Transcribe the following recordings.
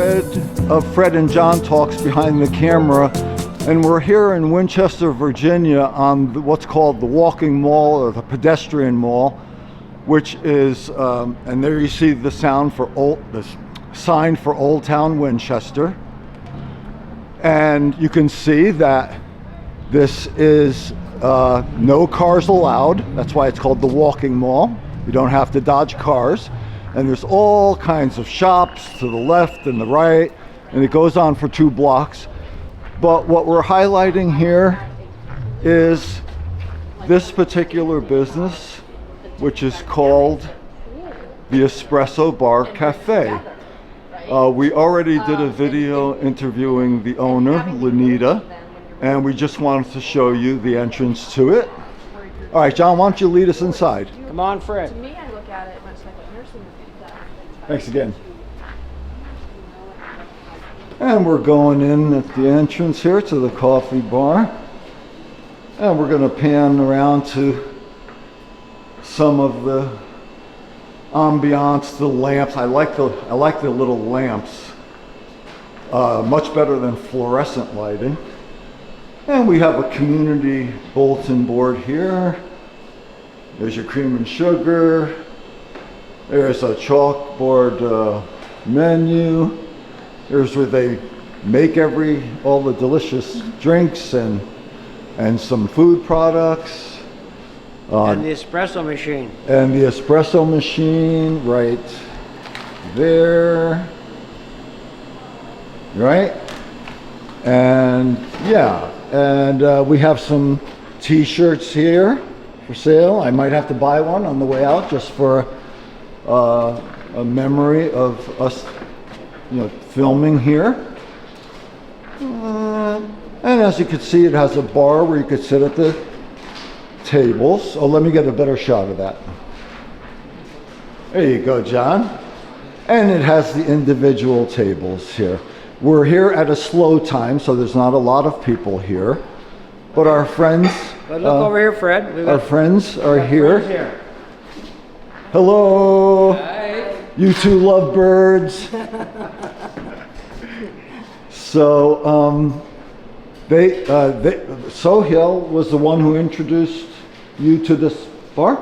Fred and John Talks behind the camera, and we're here in Winchester, Virginia on what's called the Walking Mall or the Pedestrian Mall, which is, and there you see the sign for Old Town Winchester. And you can see that this is no cars allowed. That's why it's called the Walking Mall. You don't have to dodge cars. And there's all kinds of shops to the left and the right, and it goes on for 2 blocks. But what we're highlighting here is this particular business, which is called the Espresso Bar Cafe. We already did a video interviewing the owner, Lenita, and we just wanted to show you the entrance to it. All right, John, why don't you lead us inside? Come on, Fred. To me, I look at it much like a nursing home. Thanks again. And we're going in at the entrance here to the coffee bar. And we're going to pan around to some of the ambiance, the lamps. I like the little lamps. Much better than fluorescent lighting. And we have a community bulletin board here. There's your cream and sugar. There's a chalkboard menu. There's where they make all the delicious drinks and some food products. And the espresso machine. And the espresso machine right there. Right? And yeah, and we have some t-shirts here for sale. I might have to buy one on the way out just for a memory of us, filming here. And as you can see, it has a bar where you could sit at the tables. Oh, let me get a better shot of that. There you go, John. And it has the individual tables here. We're here at a slow time, so there's not a lot of people here. But our friends... But look over here, Fred. Our friends are here. Hello. Hi. You two love birds. So, Sohail was the one who introduced you to this bar?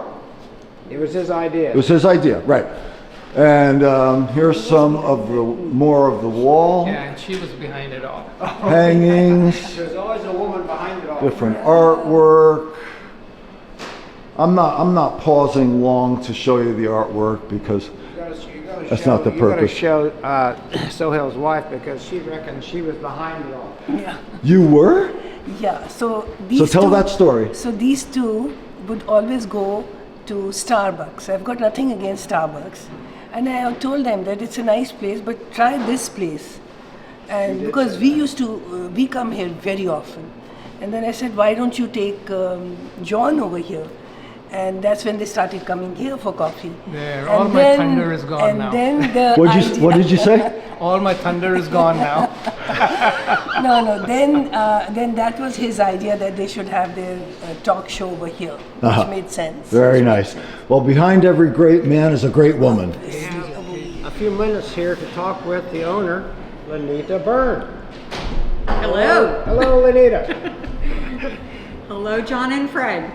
It was his idea. It was his idea, right. And here's some of more of the wall. Yeah, and she was behind it all. Hangings. There's always a woman behind it all. Different artwork. I'm not pausing long to show you the artwork because that's not the purpose. You got to show Sohail's wife because she reckons she was behind it all. Yeah. You were? Yeah. So tell that story. So these two would always go to Starbucks. I've got nothing against Starbucks, and I have told them that it's a nice place, but try this place. And because we come here very often, and then I said, why don't you take John over here? And that's when they started coming here for coffee. There, all my thunder is gone now. What did you say? All my thunder is gone now. No. Then that was his idea that they should have their talk show over here, which made sense. Very nice. Well, behind every great man is a great woman. A few minutes here to talk with the owner, Lenita Byrne. Hello. Hello, Lenita. Hello, John and Fred.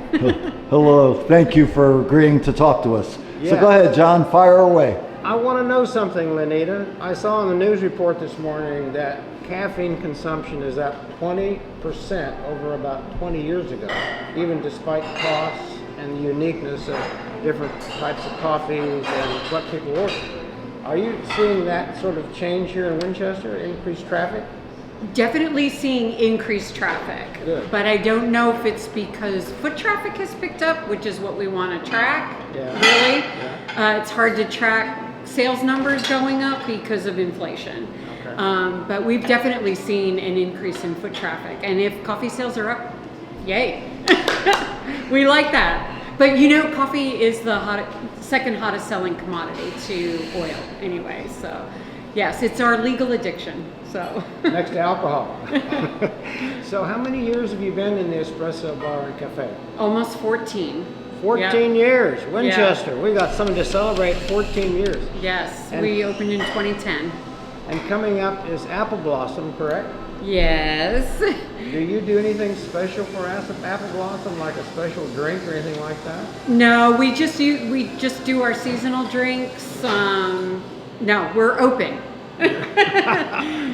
Hello. Thank you for agreeing to talk to us. Yeah. So go ahead, John. Fire away. I want to know something, Lenita. I saw on the news report this morning that caffeine consumption is up 20% over about 20 years ago, even despite costs and the uniqueness of different types of coffees and what people order. Are you seeing that sort of change here in Winchester, increased traffic? Definitely seeing increased traffic. Good. But I don't know if it's because foot traffic has picked up, which is what we want to track, Yeah. really. Yeah. It's hard to track sales numbers going up because of inflation. Okay. But we've definitely seen an increase in foot traffic. And if coffee sales are up, yay. We like that. But coffee is the second hottest selling commodity to oil anyway. So yes, it's our legal addiction. So Next to alcohol. So how many years have you been in the Espresso Bar and Cafe? almost 14. 14 years, Winchester. We got something to celebrate, 14 years. Yes, And- we opened in 2010. And coming up is Apple Blossom, correct? Yes. Do you do anything special for Apple Blossom, like a special drink or anything like that? No, we just do our seasonal drinks. No, we're open.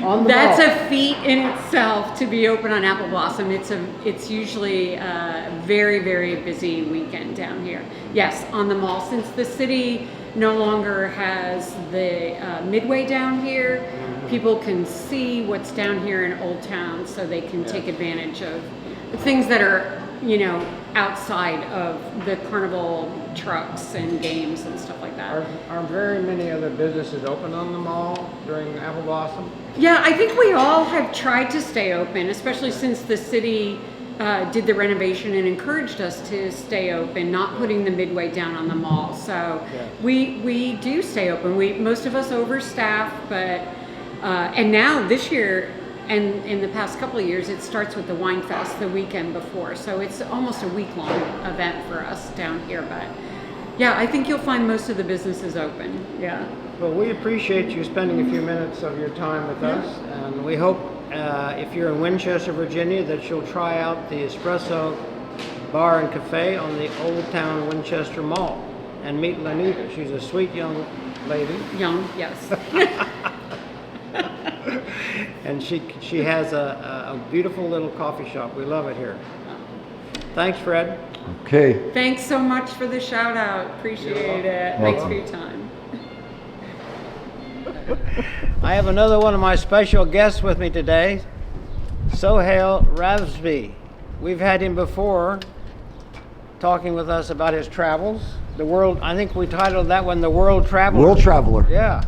On the That's mall. a feat in itself to be open on Apple Blossom. It's usually a very, very busy weekend down here. Yes, on the mall, since the city no longer has the Midway down here, people can see what's down here in Old Town, so they can take advantage of things that are, outside of the carnival trucks and games and stuff like that. Are very many other businesses open on the mall during Apple Blossom? Yeah, I think we all have tried to stay open, especially since the city did the renovation and encouraged us to stay open, not putting the Midway down on the mall. So we do stay open. Most of us overstaff, but and now this year and in the past couple of years, it starts with the Wine Fest the weekend before. So it's almost a week-long event for us down here. But yeah, I think you'll find most of the businesses open. Yeah. Well, we appreciate you spending a few minutes of your time with us, and we hope if you're in Winchester, Virginia, that you'll try out the Espresso Bar and Cafe on the Old Town Winchester Mall and meet Lanita. She's a sweet young lady. Young, yes. And she has a beautiful little coffee shop. We love it here. Thanks, Fred. Okay. Thanks so much for the shout out. Appreciate it. Thanks for your time. I have another one of my special guests with me today, Sohail Ravsby. We've had him before talking with us about his travels. I think we titled that one The World Traveler. World Traveler. Yeah.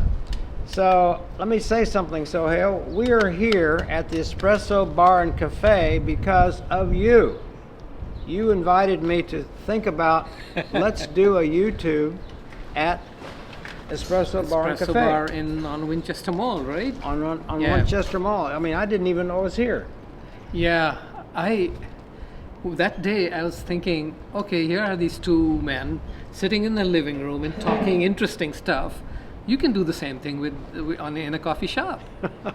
So let me say something, Sohail. We are here at the Espresso Bar and Cafe because of you. You invited me to think about, let's do a YouTube at Espresso Bar and Cafe. Bar on Winchester Mall, right? On Yeah. Winchester Mall. I mean, I didn't even know it was here. Yeah, that day I was thinking, okay, here are these two men sitting in the living room and talking interesting stuff. You can do the same thing in a coffee shop,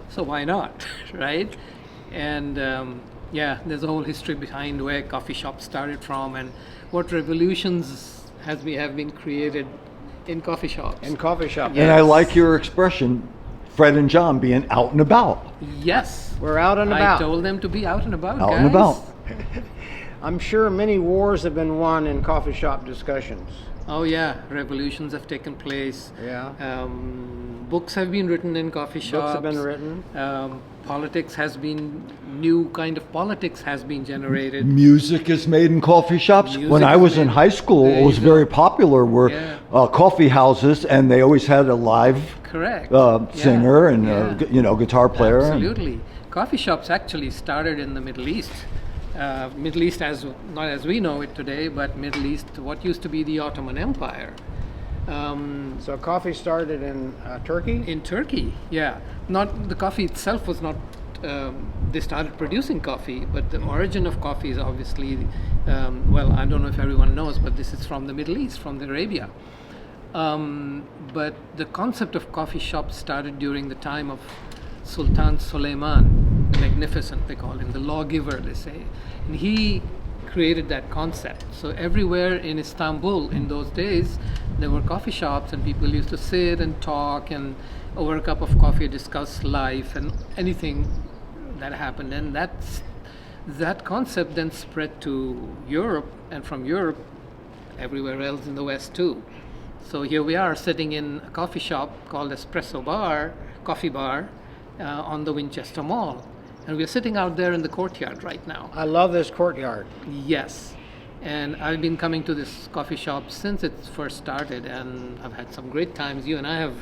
so why not, right? And there's a whole history behind where coffee shops started from and what revolutions have been created in coffee shops. In coffee shop. And I like your expression, Fred and John being out and about. Yes, We're out and about. I told them to be out and about. Out guys. and about. I'm sure many wars have been won in coffee shop discussions. Oh yeah, revolutions have taken place. Yeah. Books have been written in coffee shops. Books have been written. New kind of politics has been generated. Music is made in coffee shops. Music When I is was in made- high school, There it was you go. very popular. Were Yeah. coffee houses, and they always had a live Correct. singer and Yeah. guitar player. and- Absolutely. Coffee shops actually started in the Middle East. Middle East, not as we know it today, but Middle East, what used to be the Ottoman Empire. So coffee started in Turkey? In Turkey, yeah. Not the coffee itself was not. They started producing coffee, but the origin of coffee is obviously, I don't know if everyone knows, but this is from the Middle East, from Arabia. But the concept of coffee shops started during the time of Sultan Suleiman, the Magnificent, they call him, the lawgiver, they say. And he created that concept. So everywhere in Istanbul in those days, there were coffee shops and people used to sit and talk and over a cup of coffee discuss life and anything that happened. And that concept then spread to Europe, and from Europe, everywhere else in the West too. So here we are sitting in a coffee shop called Espresso Bar, Coffee Bar, on the Winchester Mall. And we're sitting out there in the courtyard right now. I love this courtyard. Yes. And I've been coming to this coffee shop since it first started, and I've had some great times. You and I have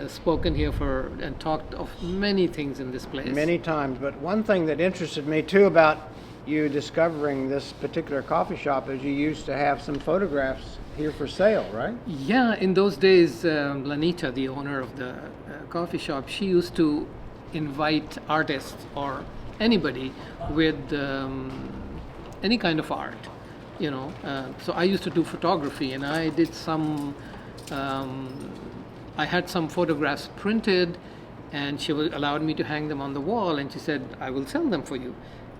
spoken here and talked of many things in this place. Many times. But one thing that interested me too about you discovering this particular coffee shop is you used to have some photographs here for sale, right? Yeah, in those days, Lanita, the owner of the coffee shop, she used to invite artists or anybody with any kind of art, So I used to do photography, and I did some. I had some photographs printed and she allowed me to hang them on the wall, and she said, I will sell them for you.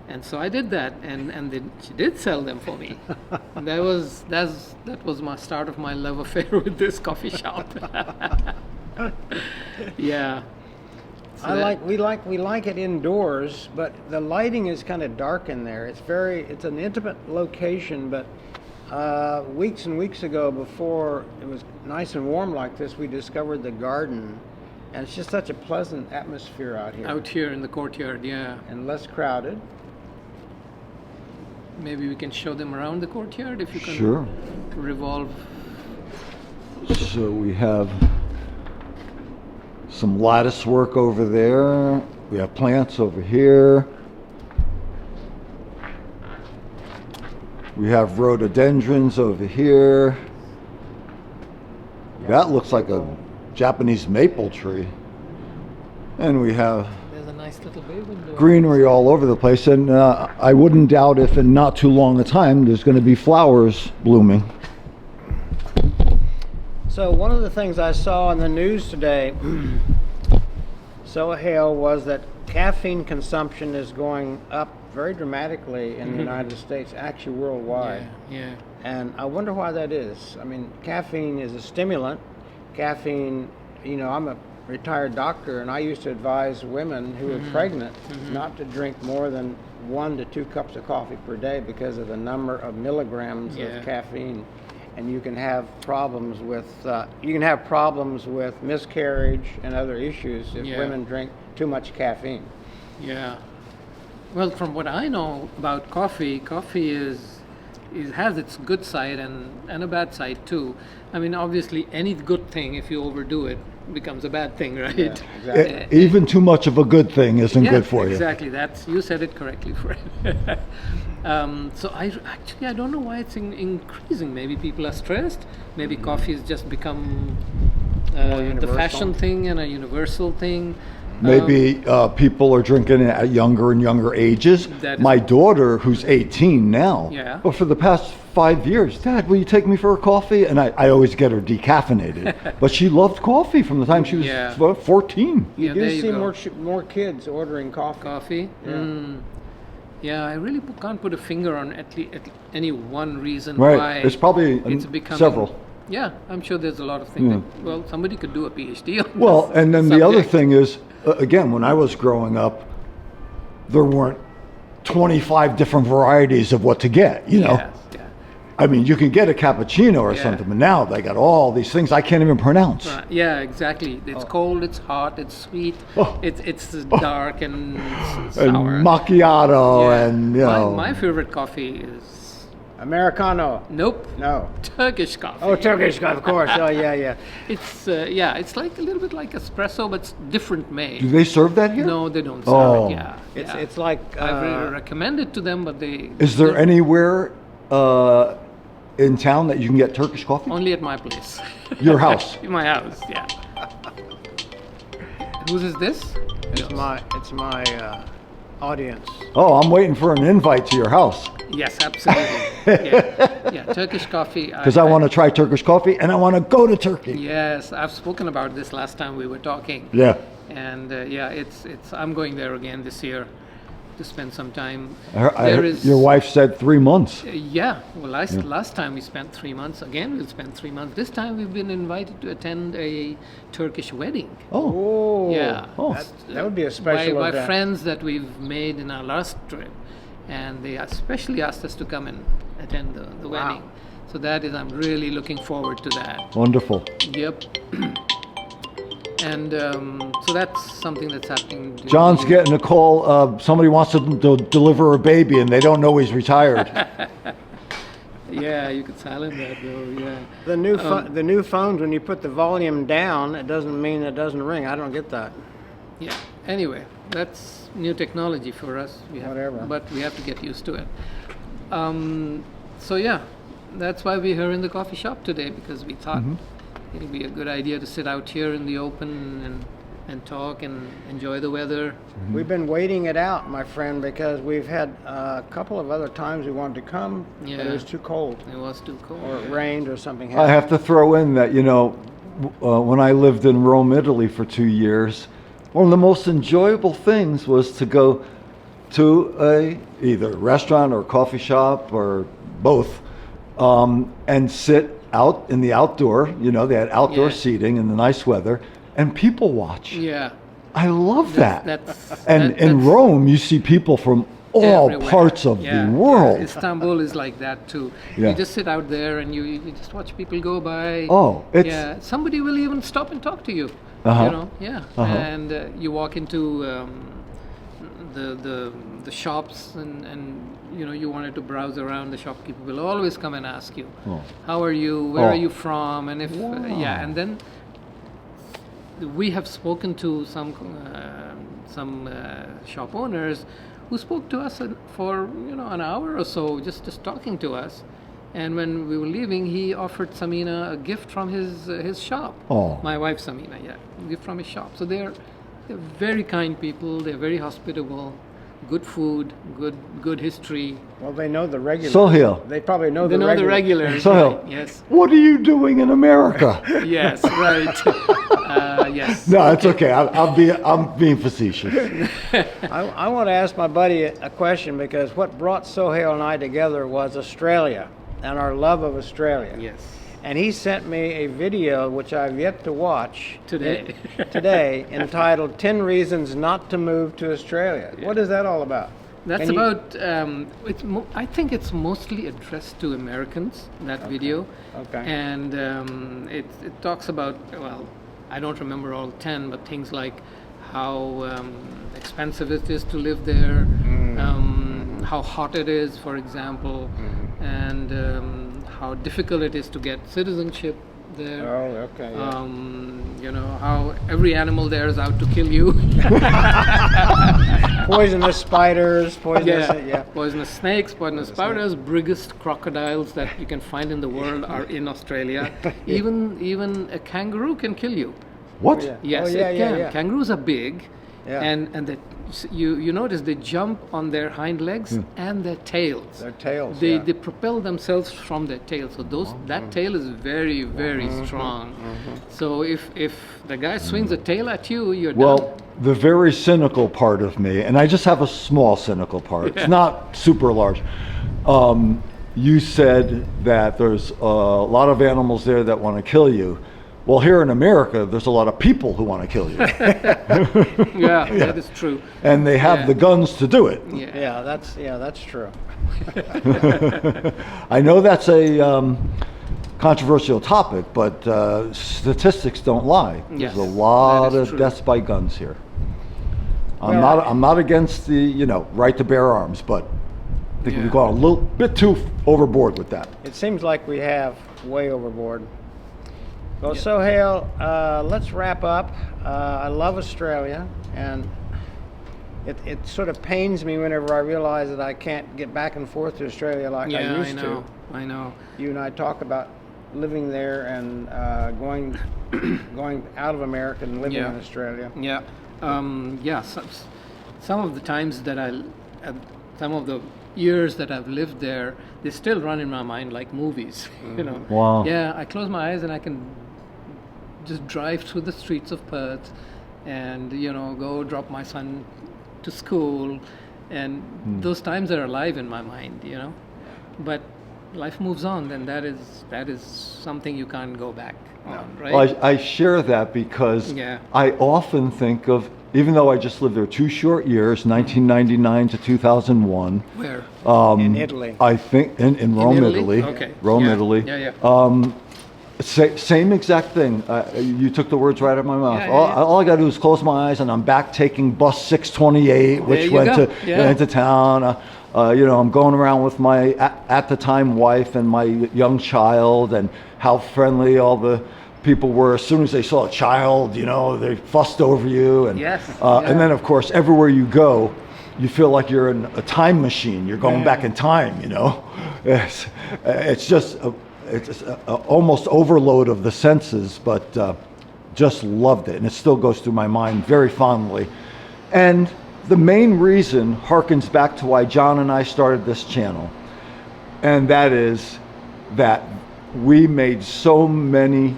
And so I did that, and then she did sell them for me. And that was my start of my love affair with this coffee shop. Yeah. So we like it indoors, but the lighting is kind of dark in there. It's an intimate location, but weeks and weeks ago, before it was nice and warm like this, we discovered the garden, and it's just such a pleasant atmosphere out here. out here in the courtyard, yeah. And less crowded. Maybe we can show them around the courtyard if you can Sure. revolve. So we have some lattice work over there. We have plants over here. We have rhododendrons over here. That looks like a Japanese maple tree. And we have There's a nice little bay window. greenery all over the place. And I wouldn't doubt if in not too long a time there's going to be flowers blooming. So one of the things I saw in the news today, Sohail, was that caffeine consumption is going up very dramatically in the United States, actually worldwide. Yeah. And I wonder why that is. I mean, caffeine is a stimulant. Caffeine, I'm a retired doctor, and I used to advise women who are pregnant not to drink more than 1 to 2 cups of coffee per day because of the number of milligrams of caffeine. And you can have problems with miscarriage and other issues if women drink too much caffeine. Yeah. Well, from what I know about coffee has its good side and a bad side too. I mean, obviously, any good thing, if you overdo it, becomes a bad thing, right? Yeah, exactly. Even too much of a good thing isn't good for you. Exactly. You said it correctly, Fred. So I don't know why it's increasing. Maybe people are stressed. Maybe coffee has just become the fashion thing and a universal thing. Maybe people are drinking it at younger and younger ages. My daughter, who's 18 now, but for the past 5 years, Dad, will you take me for a coffee? And I always get her decaffeinated. But she loved coffee from the time she was 14. You do see more kids ordering coffee. Coffee? Yeah. Yeah, I really can't put a finger on at any one reason why There's probably it's becoming several. Yeah, I'm sure there's a lot of things. Well, somebody could do a PhD on Well, this and then subject. the other thing is, again, when I was growing up, there weren't 25 different varieties of what to get, you know? Yes, yeah. I mean, you can get a cappuccino or something, but now they got all these things I can't even pronounce. Yeah, exactly. It's cold, it's hot, it's sweet, it's dark and sour. And macchiato and, My favorite coffee is... Americano. Nope. No. Turkish coffee. Oh, Turkish coffee, of course. Oh, yeah. It's it's like a little bit like espresso, but it's different made. Do they serve that here? No, they don't serve it. It's like I really recommend it to them, but they. Is there anywhere in town that you can get Turkish coffee? Only at my place. Your house? My house, yeah. Whose is this? It's my audience. Oh, I'm waiting for an invite to your house. Yes, absolutely. yeah, Turkish coffee. Because I want to try Turkish coffee and I want to go to Turkey. Yes, I've spoken about this last time we were talking. Yeah. And it's I'm going there again this year to spend some time. Your wife said 3 months. Last time we spent 3 months. Again, we'll spend 3 months. This time we've been invited to attend a Turkish wedding. Oh. Yeah. Oh. That would be a special by event. friends that we've made in our last trip. And they especially asked us to come and attend the wedding. So I'm really looking forward to that. Wonderful. Yep. And so that's something that's happening. John's getting a call. Somebody wants to deliver a baby and they don't know he's retired. Yeah, you could silent that though. Yeah. The new phones, when you put the volume down, it doesn't mean it doesn't ring. I don't get that. Yeah. Anyway, that's new technology for us. But we have to get used to it. So yeah, that's why we're here in the coffee shop today, because we thought it'll be a good idea to sit out here in the open and talk and enjoy the weather. We've been waiting it out, my friend, because we've had a couple of other times we wanted to come, but it was too cold. It was too cold. Or it rained or something I happened. have to throw in that, when I lived in Rome, Italy for 2 years, one of the most enjoyable things was to go to a either restaurant or coffee shop or both, and sit out in the outdoor. You know, they had outdoor Yeah. seating in the nice weather, and people watch. Yeah. I love that. That's, And in that's Rome, you see people from all everywhere. parts of Yeah. the world. Istanbul is like that too. Yeah. You just sit out there and you just watch people go by. Oh, it's Yeah, somebody will even stop and talk to you. Uh-huh. You know, yeah. Uh-huh. And you walk into the shops and you know you wanted to browse around. The shopkeeper will always come and ask you, Oh. "How are you? Where Oh. are you from?" And if yeah, and then we have spoken to some shop owners who spoke to us for an hour or so, just talking to us. And when we were leaving, he offered Samina a gift from his shop. Oh. My wife Samina, yeah, a gift from his shop. So they're very kind people. They're very hospitable. Good food, good history. Well, they know the regulars. Sohail. They probably know They the know the regulars. regulars. Sohail, right, yes. what are you doing in America? Yes. Right. Yes. No, it's okay. I'm being facetious. I want to ask my buddy a question, because what brought Sohail and I together was Australia and our love of Australia. Yes. And he sent me a video, which I've yet to watch Today. today, entitled 10 Reasons Not to Move to Australia. What is that all about? That's Can you- about. I think it's mostly addressed to Americans. That video. Okay. And it talks about, well, I don't remember all 10, but things like how expensive it is to live there, how hot it is, for example, and how difficult it is to get citizenship there. Oh, okay. Yeah. How every animal there is out to kill you. Poisonous spiders, poisonous. Yeah. Poisonous snakes, poisonous spiders, biggest crocodiles that you can find in the world are in Australia. Even a kangaroo can kill you. What? Yeah. Yes, Oh, yeah, it yeah, can. yeah. Kangaroos are big, Yeah. and you notice they jump on their hind legs and their tails. Their tails. They yeah. they propel themselves from their tail. So that tail is very very strong. So if the guy swings a tail at you, you're done. Well, the very cynical part of me, and I just have a small cynical part. It's not super large. You said that there's a lot of animals there that want to kill you. Well, here in America, there's a lot of people who want to kill you, Yeah, that is true. and they have Yeah. the guns to do it. Yeah. That's true. I know that's a controversial topic, but statistics don't lie. Yes, There's a lot that is of true. deaths by guns here. Well, I'm not against the right to bear arms, but I think Yeah. we've gone a little bit too overboard with that. It seems like we have way overboard. Well, Sohail, let's wrap up. I love Australia, and it sort of pains me whenever I realize that I can't get back and forth to Australia like I Yeah, used to. I know. You and I talk about living there and going out of America and living Yeah. in Australia. Yeah, some of the times that some of the years that I've lived there, they still run in my mind like movies. Wow. Yeah, I close my eyes and I can just drive through the streets of Perth, and go drop my son to school, and those times are alive in my mind. But life moves on, and that is something you can't go back on, right? Well, I share that because Yeah. I often think of, even though I just lived there 2 short years, 1999 to 2001. Where? In Italy. I think in Rome, Italy. Okay. Rome, Yeah. Italy. Yeah. Same exact thing. You took the words right out of my mouth. Yeah, yeah, all, yeah. all I got to do is close my eyes, and I'm back taking bus 628, which you went go. to Yeah. into town. I'm going around with my at the time wife and my young child, and how friendly all the people were. As soon as they saw a child, they fussed over you. And Yes, and then of course everywhere you go, you feel like you're in a time machine. You're going back in time. It's just. It's a almost overload of the senses, but just loved it. And it still goes through my mind very fondly. And the main reason harkens back to why John and I started this channel. And that is that we made so many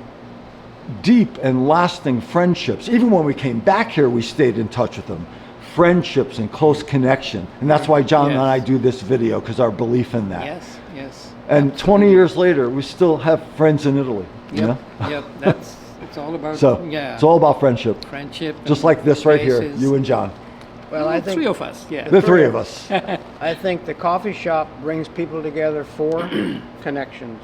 deep and lasting friendships. Even when we came back here, we stayed in touch with them. Friendships and close connection. And that's why John and I do this video, because our belief in that. Yes, yes. And 20 years later, we still have friends in Italy. You know? Yep, it's all about, So it's all about friendship. friendship. Just and like this right here, places. you and John. Well, I think Three of us, yeah. The three of us. I think the coffee shop brings people together for connections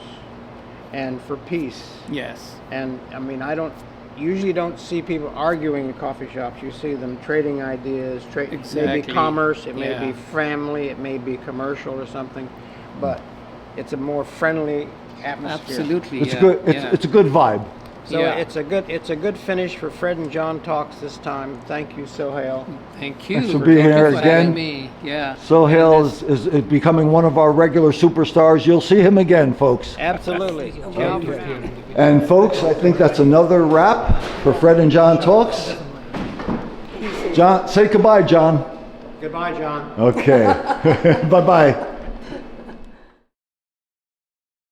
and for peace. Yes. And I mean, I usually don't see people arguing in coffee shops. You see them trading ideas, maybe Exactly. commerce, it may Yeah. be family, it may be commercial or something, but it's a more friendly atmosphere. Absolutely. It's yeah, good. yeah. It's a good vibe. So Yeah. it's a good finish for Fred and John Talks this time. Thank you, Sohail. Thank you. Thanks for being Thank you here for again. having me. Yeah. Sohail And is becoming one of our regular superstars. You'll see him again, folks. Absolutely. And folks, I think that's another wrap for Fred and John Talks. John, say goodbye, John. Goodbye, John. Okay. Bye-bye.